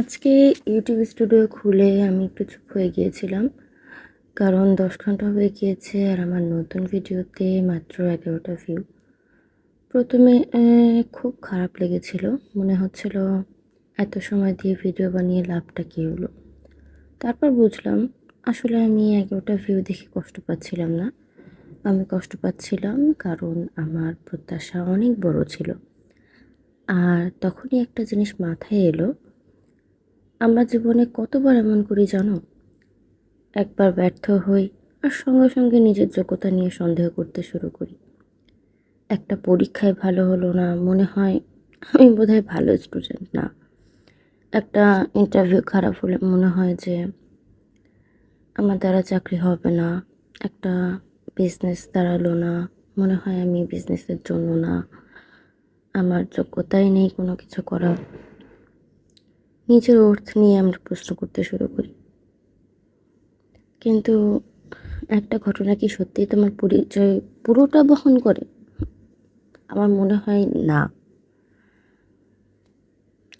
আজকে YouTube studio খুলে আমি একটু চুপ হয়ে গিয়েছিলাম। কারণ ১০ ঘন্টা হয়ে গিয়েছে আর আমার নতুন ভিডিওতে মাত্র ১১টা ভিউ। ১ম এ খুব খারাপ লেগেছিল। মনে হচ্ছিল এত সময় দিয়ে ভিডিও বানিয়ে লাভটা কী হলো? তারপর বুঝলাম আসলে আমি ১১টা ভিউ দেখে কষ্ট পাচ্ছিলাম না। আমি কষ্ট পাচ্ছিলাম কারণ আমার প্রত্যাশা অনেক বড় ছিল। আর তখনই একটা জিনিস মাথায় এলো, আমরা জীবনে কতবার এমন করি জানো? একবার ব্যর্থ হই আর সঙ্গে সঙ্গে নিজের যোগ্যতা নিয়ে সন্দেহ করতে শুরু করি। একটা পরীক্ষায় ভালো হলো না, মনে হয় আমি বোধহয় ভালো স্টুডেন্ট না। একটা ইন্টারভিউ খারাপ হলে মনে হয় যে আমার দ্বারা চাকরি হবে না। একটা বিজনেস দাঁড়ালো না, মনে হয় আমি বিজনেসের জন্য না, আমার যোগ্যতাই নেই কোনো কিছু করার। নিজের অর্থ নিয়ে আমরা প্রশ্ন করতে শুরু করি। কিন্তু একটা ঘটনা কি সত্যিই তোমার পরিচয় পুরোটা বহন করে? আমার মনে হয় না।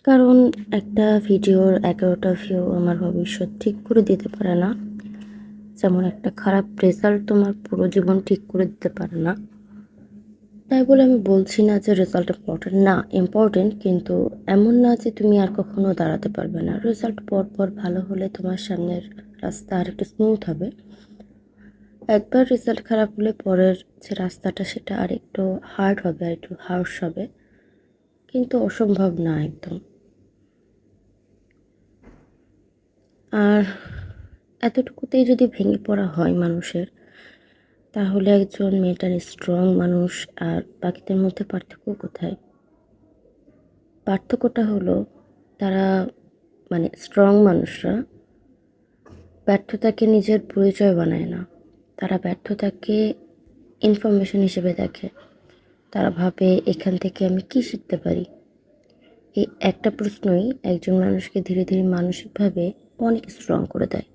কারণ একটা ভিডিওর ১১টা ভিউ আমার ভবিষ্যৎ ঠিক করে দিতে পারে না। যেমন একটা খারাপ রেজাল্ট তোমার পুরো জীবন ঠিক করে দিতে পারে না। তাই বলে আমি বলছি না যে রেজাল্ট ইম্পর্টেন্ট না, ইম্পর্টেন্ট, কিন্তু এমন না যে তুমি আর কখনো দাঁড়াতে পারবে না। রেজাল্ট পরপর ভালো হলে তোমার সামনের রাস্তা আর একটু স্মুথ হবে। একবার রেজাল্ট খারাপ হলে পরের যে রাস্তাটা সেটা আর একটু হার্ড হবে, আর একটু হার্শ হবে, কিন্তু অসম্ভব না একদম। আর এতটুকুতেই যদি ভেঙে পড়া হয় মানুষের, তাহলে একজন মেন্টালি স্ট্রং মানুষ আর বাকিদের মধ্যে পার্থক্য কোথায়? পার্থক্যটা হলো তারা, মানে স্ট্রং মানুষরা ব্যর্থতাকে নিজের পরিচয় বানায় না। তারা ব্যর্থতাকে ইনফরমেশন হিসেবে দেখে। তারা ভাবে এখান থেকে আমি কী শিখতে পারি। এই একটা প্রশ্নই একজন মানুষকে ধীরে ধীরে মানসিকভাবে অনেক স্ট্রং করে দেয়।